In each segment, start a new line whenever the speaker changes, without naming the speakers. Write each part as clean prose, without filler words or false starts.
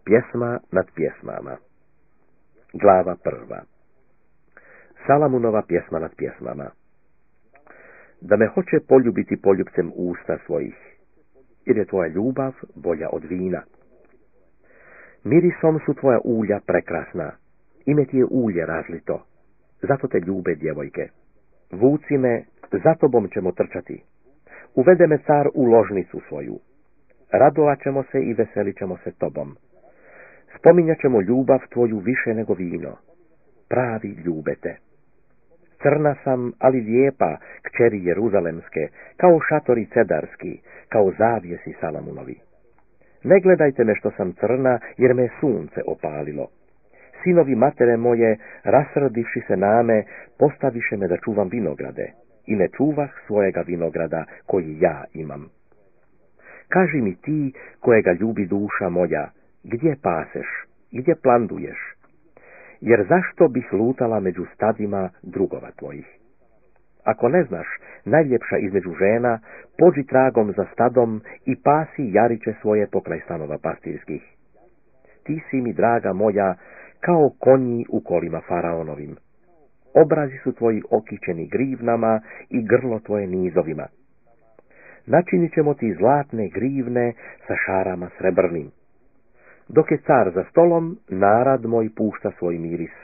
Pjesma nad pjesmama. Glava 1. Salamunova pjesma nad pjesmama. Da me hoće poljubiti poljubcem usta svojih, jer je tvoja ljubav bolja od vina. Mirisom su tvoja ulja prekrasna, ime ti je ulje razlito, zato te ljube djevojke. Vuci me, za tobom ćemo trčati. Uvede me car u ložnicu svoju. Radovat ćemo se i veselit ćemo se tobom. Spominjat ćemo ljubav tvoju više nego vino. Pravi ljubete. Crna sam, ali lijepa, kćeri Jeruzalemske, kao šatori cedarski, kao zavjesi Salamunovi. Ne gledajte me što sam crna, jer me sunce opalilo. Sinovi matere moje, rasrdivši se name, postaviše me da čuvam vinograde, i ne čuvah svojega vinograda koji ja imam. Kaži mi ti, kojega ljubi duša moja, gdje paseš, gdje planduješ? Jer zašto bih lutala među stadima drugova tvojih? Ako ne znaš, najljepša između žena, pođi tragom za stadom i pasi jariće svoje pokraj stanova pastirskih. Ti si mi, draga moja, kao konji u kolima faraonovim. Obrazi su tvoji okićeni grivnama i grlo tvoje nizovima. Načinit ćemo ti zlatne grivne sa šarama srebrnim. Dok je car za stolom, narad moj pušta svoj miris.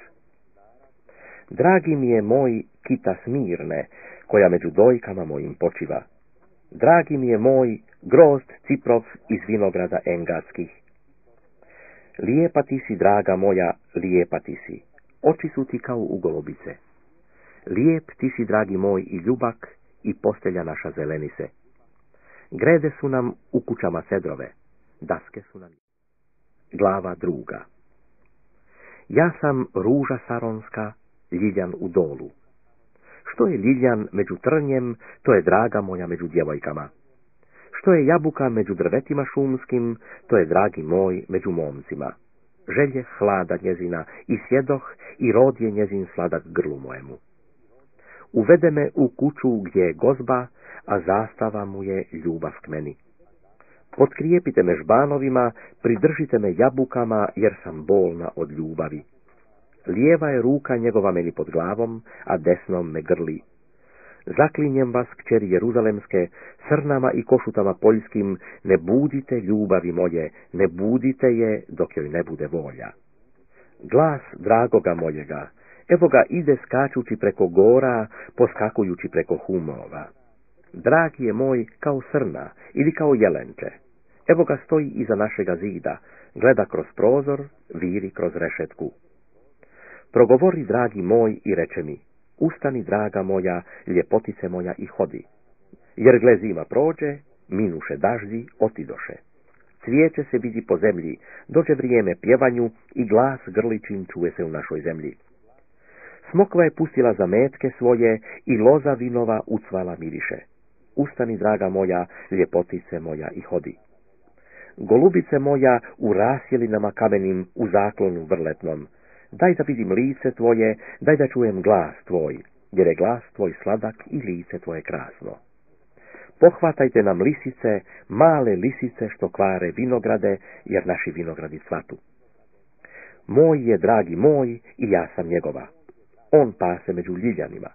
Dragi mi je moj kita Smirne, koja među dojkama mojim počiva. Dragi mi je moj grozd Ciprov iz vinograda engadskih. Lijepa ti si, draga moja, lijepa ti si. Oči su ti kao ugolobice. Lijep ti si, dragi moj, i ljubak, i postelja naša zelenise. Grede su nam u kućama cedrove, daske su nam. Glava 2. Ja sam ruža saronska, ljiljan u dolu. Što je ljiljan među trnjem, to je draga moja među djevojkama. Što je jabuka među drvetima šumskim, to je dragi moj među momcima. Želje hlada njezina i sjedoh i rod je njezin sladak grlu mojemu. Uvede me u kuću gdje je gozba, a zastava mu je ljubav k meni. Potkrijepite me žbanovima, pridržite me jabukama, jer sam bolna od ljubavi. Lijeva je ruka njegova meni pod glavom, a desnom me grli. Zaklinjem vas, kćeri Jeruzalemske, srnama i košutama poljskim, ne budite ljubavi moje, ne budite je dok joj ne bude volja. Glas dragoga mojega, evo ga ide skačući preko gora, poskakujući preko humova. Dragi je moj kao srna ili kao jelenče. Evo ga stoji iza našega zida, gleda kroz prozor, viri kroz rešetku. Progovori, dragi moj, i reče mi, ustani, draga moja, ljepotice moja, i hodi. Jer gle, zima prođe, minuše daždi, otidoše. Cvijeće se vidi po zemlji, dođe vrijeme pjevanju i glas grličin čuje se u našoj zemlji. Smokva je pustila zametke svoje i loza vinova ucvala miriše. Ustani, draga moja, ljepotice moja, i hodi. Golubice moja u rasjelinama kamenim, u zaklonu vrletnom. Daj da vidim lice tvoje, daj da čujem glas tvoj, jer je glas tvoj sladak i lice tvoje krasno. Pohvatajte nam lisice, male lisice što kvare vinograde, jer naši vinogradi cvatu. Moj je, dragi moj, i ja sam njegova. On pase među ljiljanima.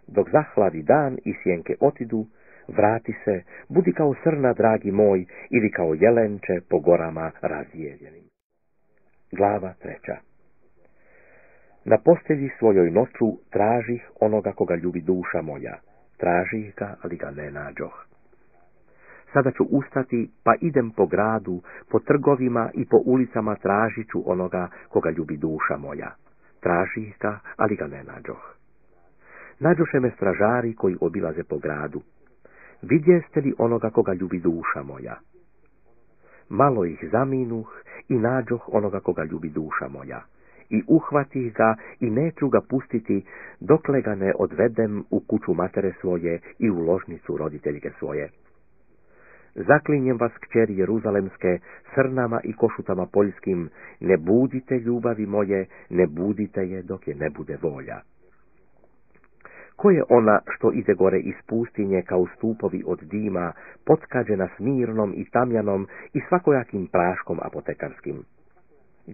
Dok zahladi dan i sjenke otidu, vrati se, budi kao srna, dragi moj, ili kao jelenče po gorama razjeljenim. Glava 3. Na postelji svojoj noću tražih onoga koga ljubi duša moja. Tražih ga, ali ga ne nađoh. Sada ću ustati, pa idem po gradu, po trgovima i po ulicama tražit ću onoga koga ljubi duša moja. Tražih ga, ali ga ne nađoh. Nađoše me stražari koji obilaze po gradu. Vidjeste li onoga koga ljubi duša moja? Malo ih zaminuh i nađoh onoga koga ljubi duša moja. I uhvatih ga i neću ga pustiti, dokle ga ne odvedem u kuću matere svoje i u ložnicu roditeljke svoje. Zaklinjem vas, kćeri Jeruzalemske, srnama i košutama poljskim, ne budite ljubavi moje, ne budite je dok je ne bude volja. Ko je ona što ide gore iz pustinje kao stupovi od dima, potkađena smirnom i tamjanom i svakojakim praškom apotekarskim?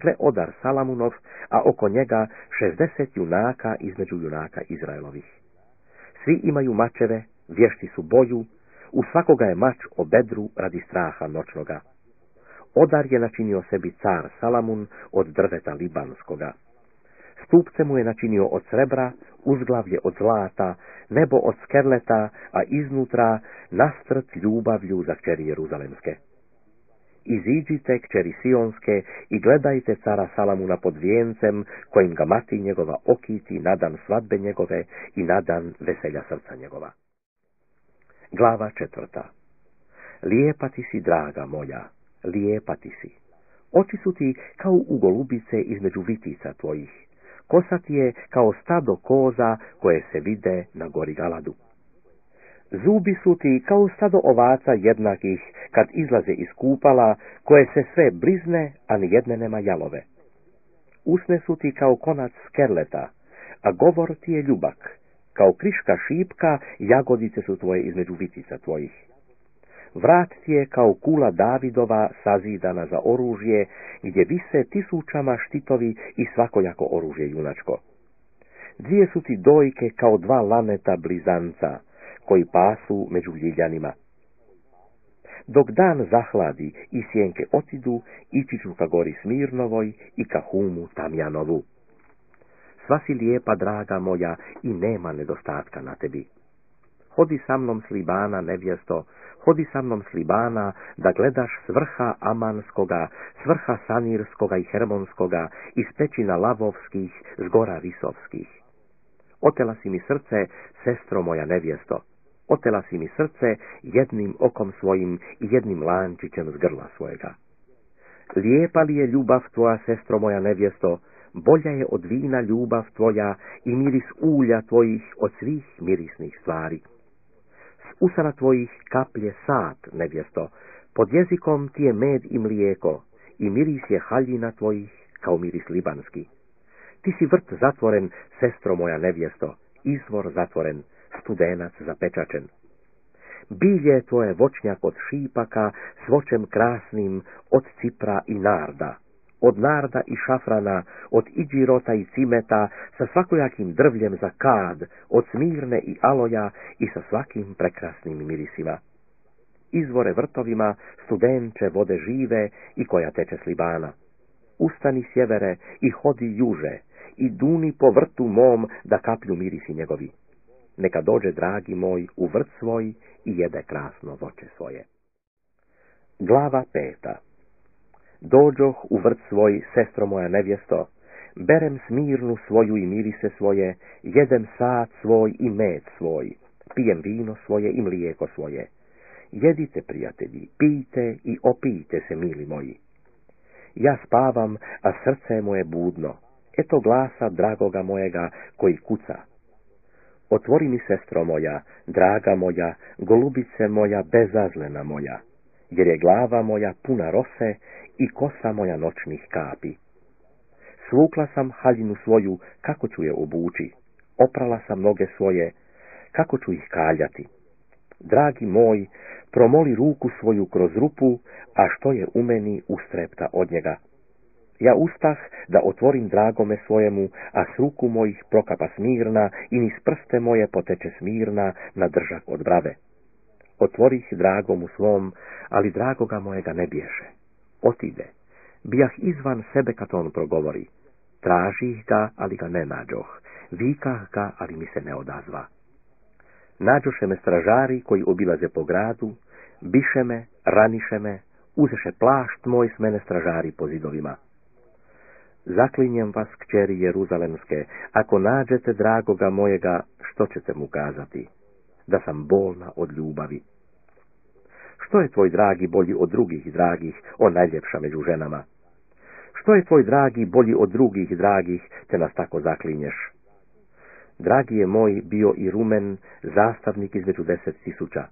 gle odar Salamunov, a oko njega 60 junaka između junaka Izraelovih. Svi imaju mačeve, vješti su boju, u svakoga je mač o bedru radi straha noćnoga. Odar je načinio sebi car Salamun od drveta libanskoga. Stupce mu je načinio od srebra, uzglavlje od zlata, nebo od skerleta, a iznutra nastrt ljubavlju za kćeri Jeruzalemske. Iziđite, kćeri Sionske, i gledajte cara Salamuna pod vijencem, kojim ga mati njegova okiti na dan svadbe njegove i na dan veselja srca njegova. Glava 4. Lijepa ti si, draga moja, lijepa ti si. Oči su ti kao u golubice između vitica tvojih. Kosa ti je kao stado koza koje se vide na gori Galadu. Zubi su ti kao stado ovaca jednakih kad izlaze iz kupala, koje se sve blizne, a nijedne nema jalove. Usne su ti kao konac skerleta, a govor ti je ljubak. Kao kriška šipka, jagodice su tvoje između vitica tvojih. Vrat ti je kao kula Davidova sazidana za oružje, gdje vise tisućama štitovi i svakojako oružje junačko. Dvije su ti dojke kao dva laneta blizanca, koji pasu među ljiljanima. Dok dan zahladi i sjenke otidu, ići ću ka gori Smirnovoj i ka Humu Tamjanovu. Sva si lijepa, draga moja, i nema nedostatka na tebi. Hodi sa mnom s Libana, nevjesto, hodi sa mnom s Libana, da gledaš s vrha Amanskoga, s vrha Sanirskoga i Hermonskoga, iz pećina Lavovskih, s gora Risovskih. Otela si mi srce, sestro moja nevjesto, otela si mi srce jednim okom svojim i jednim lančićem s grla svojega. Lijepa li je ljubav tvoja, sestro moja nevjesto, bolja je od vina ljubav tvoja i miris ulja tvojih od svih mirisnih stvari. S usana tvojih kaplje sad, nevjesto, pod jezikom ti je med i mlijeko, i miris je haljina tvojih kao miris libanski. Ti si vrt zatvoren, sestro moja nevjesto, izvor zatvoren, studenac zapečačen. Bilje je tvoje voćnjak od šipaka, s voćem krasnim, od cipra i narda, od narda i šafrana, od iđirota i cimeta, sa svakojakim drvljem za kad, od smirne i aloja i sa svakim prekrasnim mirisima. Izvore vrtovima, studenče vode žive i koja teče s Libana. Ustani sjevere i hodi juže, i duni po vrtu mom da kaplju mirisi njegovi. Neka dođe, dragi moj, u vrt svoj i jede krasno voće svoje. Glava 5. Dođoh u vrt svoj, sestro moja nevjesto, berem smirnu svoju i mirise svoje, jedem sad svoj i med svoj, pijem vino svoje i mlijeko svoje. Jedite, prijatelji, pijte i opijte se, mili moji. Ja spavam, a srce je moje budno, eto glasa dragoga mojega koji kuca. Otvori mi, sestro moja, draga moja, golubice moja, bezazlena moja, jer je glava moja puna rose i kosa moja noćnih kapi. Svukla sam haljinu svoju, kako ću je obući, oprala sam noge svoje, kako ću ih kaljati. Dragi moj, promoli ruku svoju kroz rupu, a što je u meni ustrepta od njega. Ja ustah da otvorim dragome svojemu, a s ruku mojih prokapa smirna i niz prste moje poteče smirna na držak od brave. Otvorih dragomu svom, ali dragoga mojega ne bješe. Otide. Bijah izvan sebe kad on progovori. Tražih ga, ali ga ne nađoh. Vikah ga, ali mi se ne odazva. Nađoše me stražari koji obilaze po gradu, biše me, raniše me, uzeše plašt moj s mene stražari po zidovima. Zaklinjem vas, kćeri Jeruzalemske, ako nađete dragoga mojega, što ćete mu kazati? Da sam bolna od ljubavi. Što je tvoj dragi bolji od drugih dragih, o najljepša među ženama? Što je tvoj dragi bolji od drugih dragih, te nas tako zaklinješ? Dragi je moj bio i rumen, zastavnik između 10.000.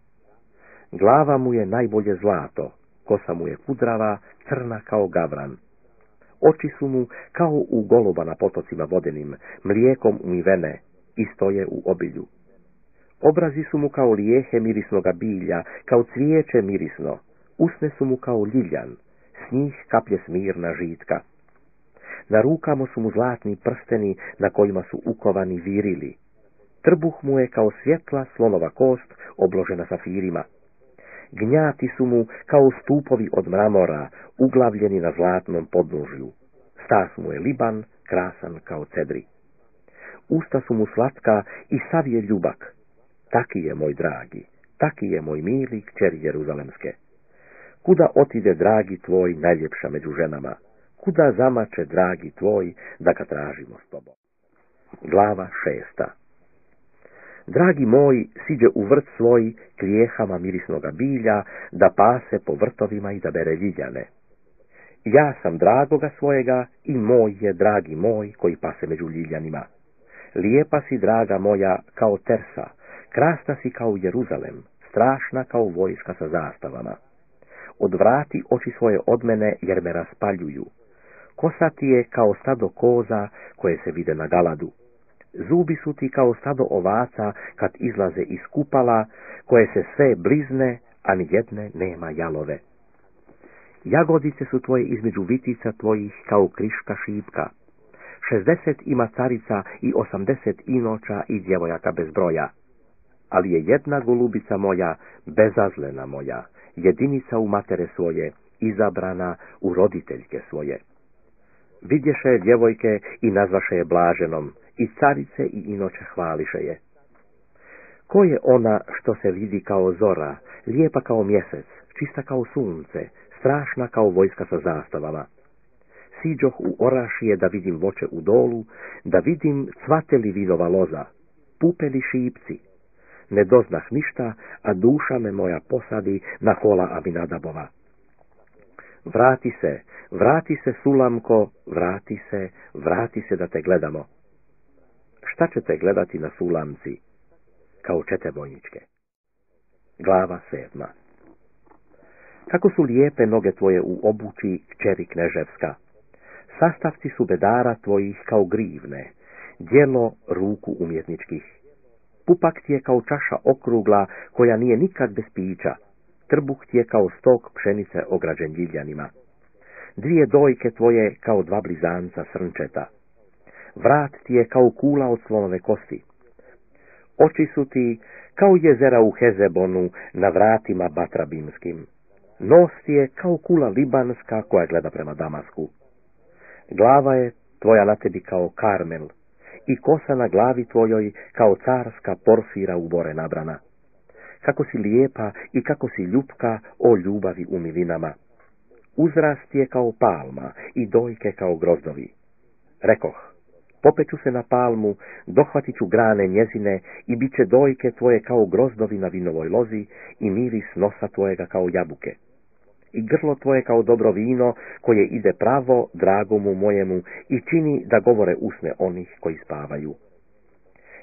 Glava mu je najbolje zlato, kosa mu je kudrava, crna kao gavran. Oči su mu kao u goluba na potocima vodenim, mlijekom umivene, i stoje u obilju. Obrazi su mu kao lijehe mirisnoga bilja, kao cvijeće mirisno, usne su mu kao ljiljan, s njih kaplje smirna žitka. na rukama su mu zlatni prsteni na kojima su ukovani virili. Trbuh mu je kao svjetla slonova kost obložena safirima. Gnjati su mu kao stupovi od mramora, uglavljeni na zlatnom podnožju. Stas mu je liban, krasan kao cedri. Usta su mu slatka i sav je ljubak. Taki je moj dragi, taki je moj mili kćeri Jeruzalemske. Kuda otide dragi tvoj najljepša među ženama? Kuda zamače dragi tvoj da ga tražimo s tobom? Glava 6. Dragi moj siđe u vrt svoj klijehama mirisnoga bilja, da pase po vrtovima i da bere ljiljane. Ja sam dragoga svojega i moj je dragi moj koji pase među ljiljanima. Lijepa si, draga moja, kao Tersa, krasna si kao Jeruzalem, strašna kao vojska sa zastavama. Odvrati oči svoje od mene jer me raspaljuju. Kosa ti je kao stado koza koje se vide na Galadu. Zubi su ti kao stado ovaca kad izlaze iz kupala, koje se sve blizne, a ni jedne nema jalove. Jagodice su tvoje između vitica tvojih kao kriška šipka. 60 ima carica i 80 inoča i djevojaka bez broja. Ali je jedna golubica moja, bezazlena moja, jedinica u matere svoje, izabrana u roditeljke svoje. Vidješe je djevojke i nazvaše je blaženom, i carice i inoče hvališe je. Ko je ona što se vidi kao zora, lijepa kao mjesec, čista kao sunce, strašna kao vojska sa zastavama? Siđoh u orašije da vidim voće u dolu, da vidim cvate li vinova loza, pupe li šipci. Ne doznah ništa, a duša me moja posadi na kola Aminadabova. Vrati se, Sulamko, vrati se da te gledamo. Šta ćete gledati na Sulamci? Kao čete vojničke. Glava 7. Kako su lijepe noge tvoje u obući, kćeri kneževska. Sastavci su bedara tvojih kao grivne, djelo ruku umjetničkih. Pupak ti je kao čaša okrugla koja nije nikad bez pića. Trbuh ti je kao stok pšenice ograđen ljiljanima. 2 dojke tvoje kao 2 blizanca srnčeta. Vrat ti je kao kula od slonove kosti. Oči su ti kao jezera u Hezebonu na vratima Batrabimskim. Nos ti je kao kula libanska koja gleda prema Damasku. Glava je tvoja na tebi kao Karmel i kosa na glavi tvojoj kao carska porfira u bore nabrana. Kako si lijepa i kako si ljupka, o ljubavi u milinama. Uzrast je kao palma i dojke kao grozdovi. Rekoh, popeću se na palmu, dohvatit ću grane njezine i bit će dojke tvoje kao grozdovi na vinovoj lozi i miris nosa tvojega kao jabuke. I grlo tvoje kao dobro vino koje ide pravo dragomu mojemu i čini da govore usne onih koji spavaju.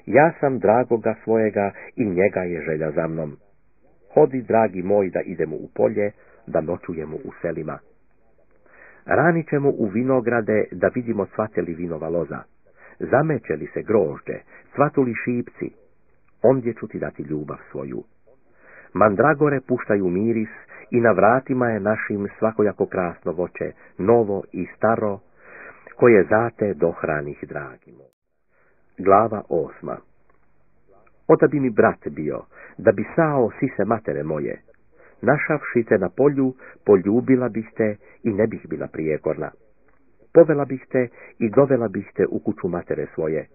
Ja sam dragoga svojega i njega je želja za mnom. Hodi, dragi moj, da idemo u polje, da noćujemo u selima. Ranit ćemo u vinograde da vidimo cvate li vinova loza. Zameće li se grožđe, cvatu li šipci, ondje ću ti dati ljubav svoju. Mandragore puštaju miris i na vratima je našim svakojako krasno voće, novo i staro, koje zate dohranih dragi moj. Glava 8. Oda bi mi brat bio, da bi sao sise matere moje. Našavši te na polju, poljubila bih te i ne bih bila prijekorna. Povela bih te i dovela bih te u kuću matere svoje.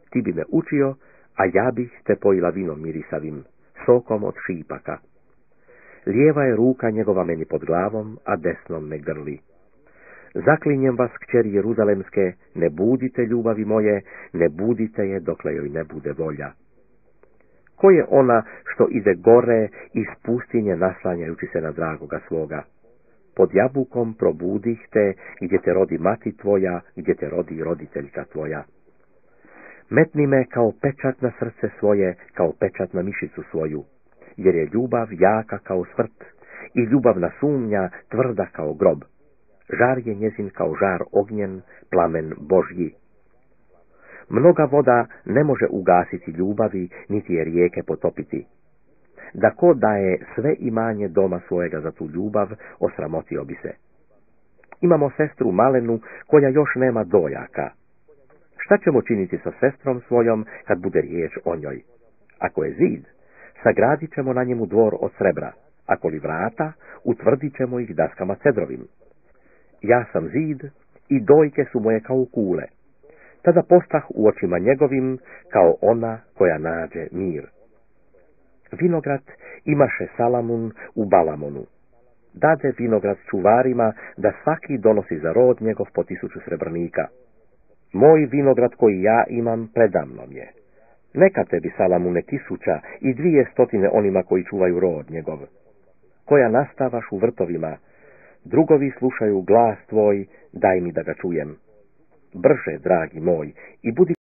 Ti bi me učio, a ja bih te pojila vinom mirisavim, sokom od šipaka. Lijeva je ruka njegova meni pod glavom, a desnom me grli. Zaklinjem vas, kćeri Jeruzalemske, ne budite ljubavi moje, ne budite je dokle joj ne bude volja. Ko je ona što ide gore iz pustinje naslanjajući se na dragoga svoga? Pod jabukom probudih te, gdje te rodi mati tvoja, gdje te rodi roditeljka tvoja. Metni me kao pečat na srce svoje, kao pečat na mišicu svoju, jer je ljubav jaka kao svrt i ljubavna sumnja tvrda kao grob. Žar je njezin kao žar ognjen, plamen Božji. Mnoga voda ne može ugasiti ljubavi, niti je rijeke potopiti. Da ko daje sve imanje doma svojega za tu ljubav, osramotio bi se. Imamo sestru Malenu koja još nema dojaka. Šta ćemo činiti sa sestrom svojom kad bude riječ o njoj? Ako je zid, sagradit ćemo na njemu dvor od srebra. Ako li vrata, utvrdit ćemo ih daskama cedrovim. Ja sam zid i dojke su moje kao kule. Tada postah u očima njegovim kao ona koja nađe mir. Vinograd imaše Salamun u Balamonu. Dade vinograd čuvarima da svaki donosi za rod njegov po 1000 srebrnika. Moj vinograd koji ja imam predamnom je. Neka tebi, Salamune, 1000 i 200 onima koji čuvaju rod njegov. Koja nastavaš u vrtovima, drugovi slušaju glas tvoj, daj mi da ga čujem. Brže, dragi moj, i budi